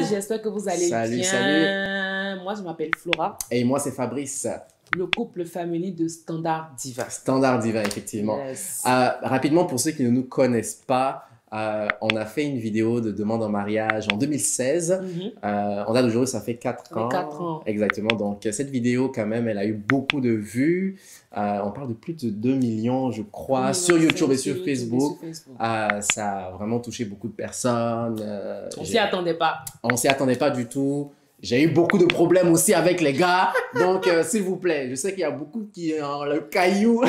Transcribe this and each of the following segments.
j'espère que vous allez Salut, bien. salut. Moi, je m'appelle Flora. Et moi, c'est Fabrice. Le couple family de Standard Diva. Standard Diva, effectivement. Yes. Rapidement, pour ceux qui ne nous connaissent pas, on a fait une vidéo de demande en mariage en 2016. On a d'aujourd'hui, ça fait 4 ans. 4 ans. Exactement. Donc, cette vidéo, quand même, elle a eu beaucoup de vues. On parle de plus de 2 millions, je crois, sur YouTube et sur Facebook. Ça a vraiment touché beaucoup de personnes. On s'y attendait pas. On s'y attendait pas du tout. J'ai eu beaucoup de problèmes aussi avec les gars. Donc, s'il vous plaît, je sais qu'il y a beaucoup qui ont le caillou,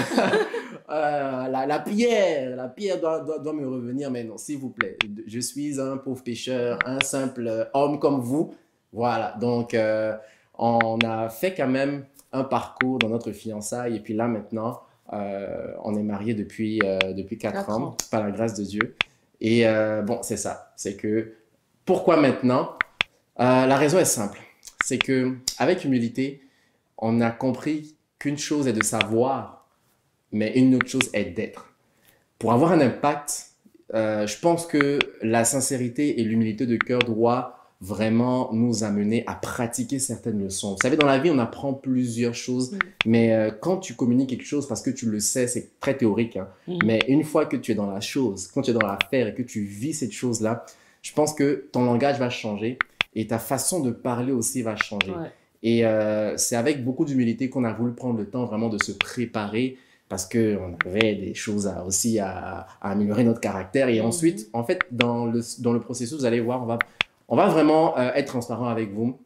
la pierre doit me revenir. Mais non, s'il vous plaît, je suis un pauvre pécheur, un simple homme comme vous. Voilà, donc on a fait quand même un parcours dans notre fiançailles. Et puis là, maintenant, on est mariés depuis 4 ans, par la grâce de Dieu. Et bon, c'est ça. C'est que, pourquoi maintenant? La raison est simple. C'est que avec humilité, on a compris qu'une chose est de savoir, mais une autre chose est d'être. Pour avoir un impact, je pense que la sincérité et l'humilité de cœur doivent vraiment nous amener à pratiquer certaines leçons. Vous savez, dans la vie, on apprend plusieurs choses, mais quand tu communiques quelque chose, parce que tu le sais, c'est très théorique, hein, mais une fois que tu es dans la chose, quand tu es dans l'affaire et que tu vis cette chose-là, je pense que ton langage va changer. Et ta façon de parler aussi va changer. Ouais. Et c'est avec beaucoup d'humilité qu'on a voulu prendre le temps vraiment de se préparer parce qu'on avait des choses aussi à améliorer notre caractère. Et ensuite, en fait, dans le processus, vous allez voir, on va vraiment être transparent avec vous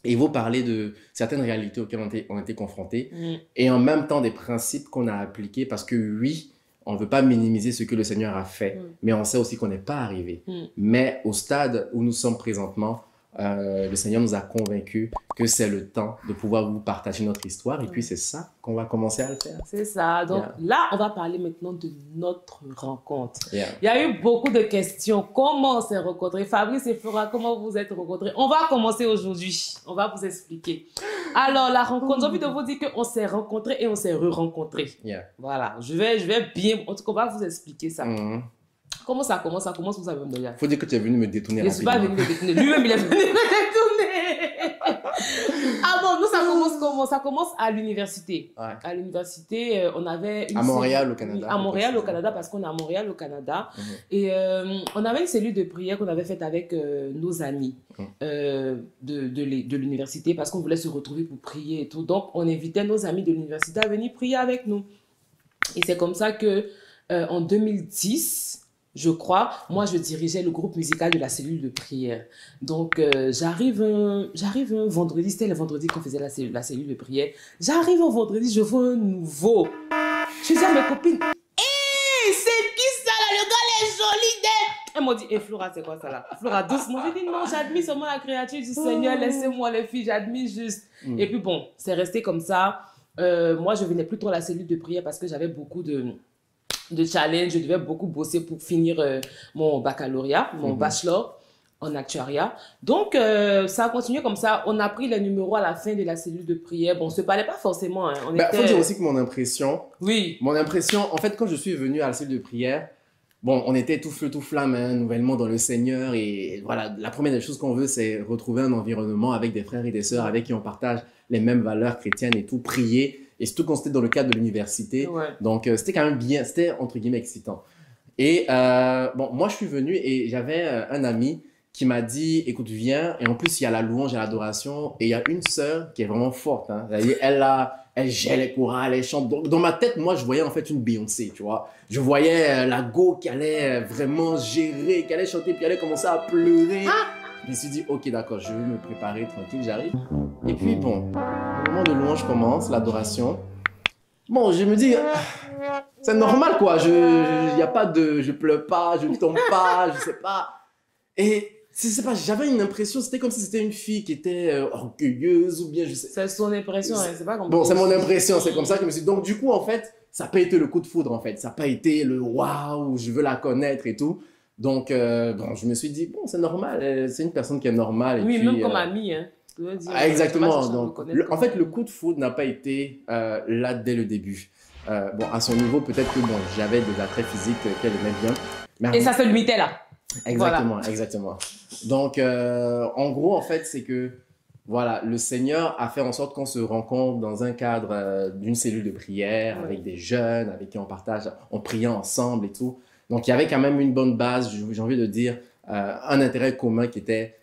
et vous parler de certaines réalités auxquelles on a été confrontés et en même temps des principes qu'on a appliqués parce que oui, on ne veut pas minimiser ce que le Seigneur a fait, mais on sait aussi qu'on n'est pas arrivé. Mais au stade où nous sommes présentement, le Seigneur nous a convaincus que c'est le temps de pouvoir vous partager notre histoire et puis c'est ça qu'on va commencer à le faire. C'est ça. Donc là, on va parler maintenant de notre rencontre. Il y a eu beaucoup de questions. Comment on s'est rencontrés? Fabrice et Flora, comment vous êtes rencontrés? On va commencer aujourd'hui. On va vous expliquer. Alors, la rencontre, j'ai envie de vous dire qu'on s'est rencontrés et on s'est re-rencontrés. Voilà. Je vais bien... En tout cas, on va vous expliquer ça. Comment ça commence? Ça commence, vous savez même déjà. Faut dire que tu es venu me détourner rapidement. Je ne suis pas venu me détourner. Lui-même, il est venu me détourner. Ah bon, nous, ça commence comment? Ça commence à l'université. À l'université, on avait une... À Montréal, au Canada. À Montréal, au Canada, parce qu'on est à Montréal, au Canada. Et on avait une cellule de prière qu'on avait faite avec nos amis de l'université parce qu'on voulait se retrouver pour prier et tout. Donc, on invitait nos amis de l'université à venir prier avec nous. Et c'est comme ça que en 2010... je crois, moi je dirigeais le groupe musical de la cellule de prière. Donc j'arrive un vendredi, c'était le vendredi qu'on faisait la cellule de prière. J'arrive un vendredi, je vois un nouveau. Je dis à mes copines, hé, c'est qui ça là? Le gars il est joli. Elle m'a dit, hé Flora, c'est quoi ça là? Flora, doucement. Je dis, non, j'admire seulement la créature du Seigneur, laissez-moi les filles, j'admire juste. Et puis bon, c'est resté comme ça. Moi je venais plus trop à la cellule de prière parce que j'avais beaucoup de challenge, je devais beaucoup bosser pour finir mon baccalauréat, mon bachelor en actuariat. Donc, ça a continué comme ça. On a pris les numéros à la fin de la cellule de prière. Bon, on ne se parlait pas forcément. Hein. Faut dire aussi que mon impression, en fait, quand je suis venu à la cellule de prière, bon, on était tout feu, tout flamme, hein, nouvellement dans le Seigneur. Et voilà, la première des choses qu'on veut, c'est retrouver un environnement avec des frères et des sœurs avec qui on partage les mêmes valeurs chrétiennes et tout, prier. Et surtout quand c'était dans le cadre de l'université. Donc, c'était quand même bien, c'était entre guillemets excitant. Et bon, moi, je suis venu et j'avais un ami qui m'a dit, écoute, viens. Et en plus, il y a la louange et l'adoration. Et il y a une sœur qui est vraiment forte. Hein. Elle gère les chorales, elle chante. Donc, dans ma tête, moi, je voyais en fait une Beyoncé, tu vois. Je voyais la go qui allait vraiment gérer, qui allait chanter, puis elle allait commencer à pleurer. Je me suis dit, ok, d'accord, je vais me préparer tranquille, j'arrive. Et puis, bon, le moment de louange commence, l'adoration. Bon, je me dis, c'est normal, quoi. Je pleure pas, je ne tombe pas, je sais pas. Et, je sais pas, j'avais une impression, c'était comme si c'était une fille qui était orgueilleuse ou bien, je sais. C'est son impression, hein, c'est pas comme... Bon, c'est mon impression, c'est comme ça que je me suis dit. Donc, du coup, en fait, ça n'a pas été le coup de foudre, en fait. Ça n'a pas été le waouh, je veux la connaître et tout. Donc, bon, je me suis dit, bon, c'est normal, c'est une personne qui est normale. Oui, puis, même comme amie, hein. Exactement. Donc, en fait, le coup de foudre n'a pas été là dès le début. Bon, à son niveau, peut-être que bon, j'avais des attraits physiques qu'elle aimait bien. Mais et ça se limitait là. Exactement, exactement. Donc, en gros, en fait, c'est que, voilà, le Seigneur a fait en sorte qu'on se rencontre dans un cadre d'une cellule de prière, Ouais. avec des jeunes, avec qui on partage, on priait ensemble et tout. Donc, il y avait quand même une bonne base, j'ai envie de dire, un intérêt commun qui était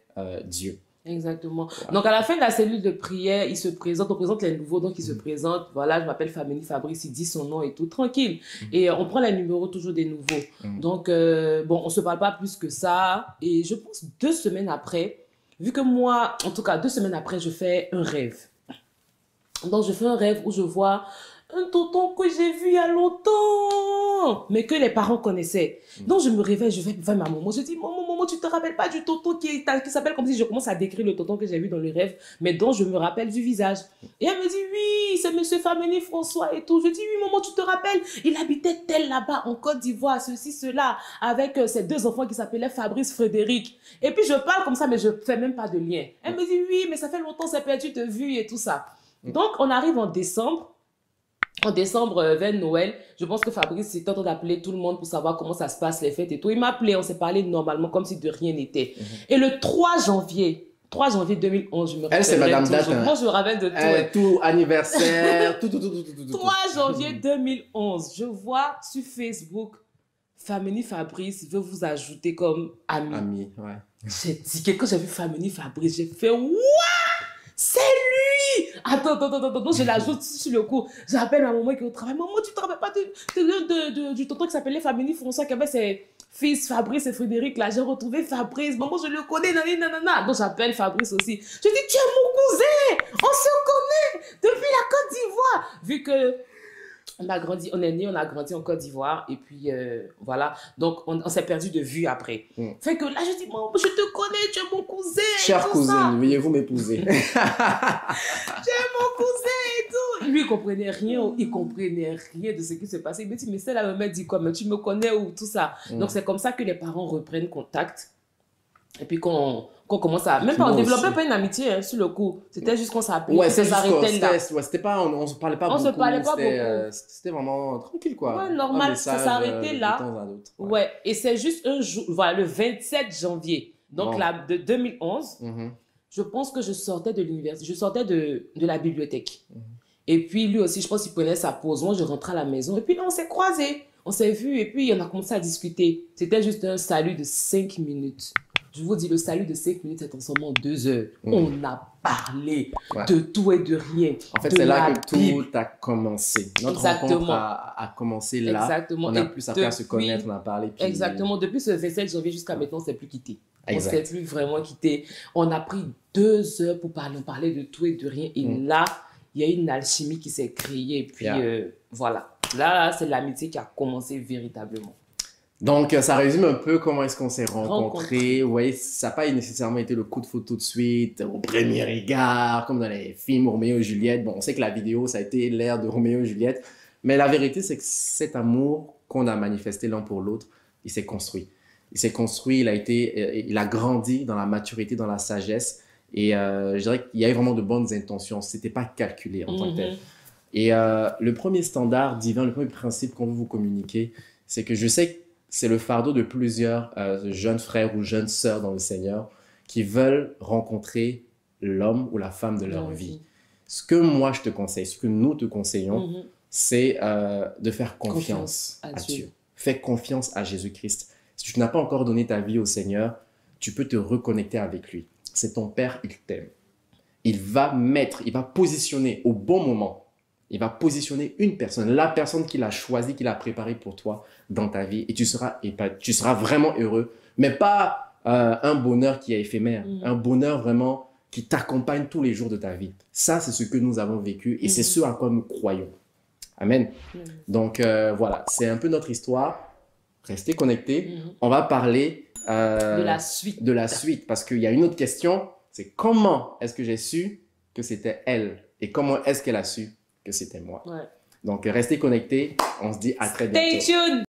Dieu. Exactement. Voilà. Donc, à la fin de la cellule de prière, il se présente, on présente les nouveaux, donc il se présente, voilà, je m'appelle Family Fabrice, il dit son nom et tout, tranquille. Et on prend les numéros toujours des nouveaux. Donc, bon, on se parle pas plus que ça. Et je pense 2 semaines après, vu que moi, en tout cas, 2 semaines après, je fais un rêve. Donc, je fais un rêve où je vois un tonton que j'ai vu il y a longtemps, mais que les parents connaissaient. Donc, je me réveille, je vais vers ma maman. Je dis, maman, tu te rappelles pas du tonton qui s'appelle comme si je commence à décrire le tonton que j'ai vu dans le rêve, mais dont je me rappelle du visage. Et elle me dit, oui, c'est monsieur Fameni François et tout. Je dis, oui, maman, tu te rappelles, il habitait tel là-bas en Côte d'Ivoire, ceci, cela, avec ses 2 enfants qui s'appelaient Fabrice, Frédéric. Et puis, je parle comme ça, mais je fais même pas de lien. Elle me dit, oui, mais ça fait longtemps, c'est perdu de vue et tout ça. Donc, on arrive en décembre. En décembre, vers Noël, je pense que Fabrice était en train d'appeler tout le monde pour savoir comment ça se passe, les fêtes et tout. Il m'a appelé, on s'est parlé normalement comme si de rien n'était. Et le 3 janvier 2011, je me rappelle. Elle, c'est Madame toujours. Date. Hein. Moi, je me rappelle de tout. Tout anniversaire, tout. 3 janvier 2011, je vois sur Facebook, Fameni Fabrice veut vous ajouter comme ami. Ami, ouais. J'ai dit, quand j'ai vu Fameni Fabrice, j'ai fait, what? C'est lui! Attends, donc je l'ajoute sur le coup. J'appelle ma maman qui est au travail. Maman, tu te rappelles pas du tonton qui s'appelait Fameni François, qui avait ses fils Fabrice et Frédéric, là, j'ai retrouvé Fabrice. Maman, je le connais, nanana. Donc j'appelle Fabrice aussi. Je dis, tu es mon cousin! On se connaît depuis la Côte d'Ivoire! Vu que on a grandi, on est né, on a grandi en Côte d'Ivoire et puis voilà, donc on s'est perdu de vue après. Fait que là je dis, maman, je te connais, tu es mon cousin. Chère cousine, veuillez vous m'épouser. Tu es mon cousin et tout. Lui il comprenait rien de ce qui se passait. Il me dit, mais celle-là me dit quoi, mais tu me connais ou tout ça. Donc c'est comme ça que les parents reprennent contact et puis qu'on commence à... Même pas, on développait pas une amitié hein, sur le coup. C'était juste qu'on s'appelait, ouais, on s'arrêtait là. Ouais, c'était pas, on se parlait pas beaucoup. On se parlait pas beaucoup. C'était vraiment tranquille, quoi. Ouais, normal, ça s'arrêtait là. De temps à autre, ouais, et c'est juste un jour, voilà, le 27 janvier, donc là, de 2011, je pense que je sortais de l'université, je sortais de la bibliothèque. Et puis lui aussi, je pense qu'il prenait sa pause. Moi, je rentrais à la maison et puis là, on s'est croisés, on s'est vus et puis on a commencé à discuter. C'était juste un salut de 5 minutes. Je vous dis, le salut de 5 minutes, c'est transformé en 2 heures. On a parlé de tout et de rien. En fait, c'est là que tout a commencé. Notre rencontre a commencé là. Exactement. On a plus appris à se connaître, on a parlé. Puis... Exactement. Depuis ce 27 janvier jusqu'à maintenant, on ne s'est plus quitté. On ne s'est plus vraiment quitté. On a pris 2 heures pour parler. On parlait de tout et de rien. Et là, il y a une alchimie qui s'est créée. Et puis, voilà. Là, c'est l'amitié qui a commencé véritablement. Donc, ça résume un peu comment est-ce qu'on s'est rencontrés. Vous voyez, ça n'a pas nécessairement été le coup de foudre tout de suite, au premier regard, comme dans les films Roméo et Juliette. Bon, on sait que la vidéo, ça a été l'ère de Roméo et Juliette. Mais la vérité, c'est que cet amour qu'on a manifesté l'un pour l'autre, il s'est construit. Il s'est construit, il a grandi dans la maturité, dans la sagesse. Et je dirais qu'il y avait vraiment de bonnes intentions. Ce n'était pas calculé en tant que tel. Et le premier standard divin, le premier principe qu'on veut vous communiquer, c'est que je sais que c'est le fardeau de plusieurs jeunes frères ou jeunes sœurs dans le Seigneur qui veulent rencontrer l'homme ou la femme de leur vie. Ce que moi je te conseille, ce que nous te conseillons, c'est de faire confiance à Dieu. Fais confiance à Jésus-Christ. Si tu n'as pas encore donné ta vie au Seigneur, tu peux te reconnecter avec lui. C'est ton Père, il t'aime. Il va positionner au bon moment. Il va positionner une personne, la personne qu'il a choisie, qu'il a préparée pour toi dans ta vie. Et tu seras vraiment heureux. Mais pas un bonheur qui est éphémère. Un bonheur vraiment qui t'accompagne tous les jours de ta vie. Ça, c'est ce que nous avons vécu et c'est ce à quoi nous croyons. Amen. Donc, voilà, c'est un peu notre histoire. Restez connectés. On va parler de la suite. Parce qu'il y a une autre question. C'est comment est-ce que j'ai su que c'était elle? Et comment est-ce qu'elle a su que c'était moi? Donc, restez connectés. On se dit à très bientôt. Stay tuned!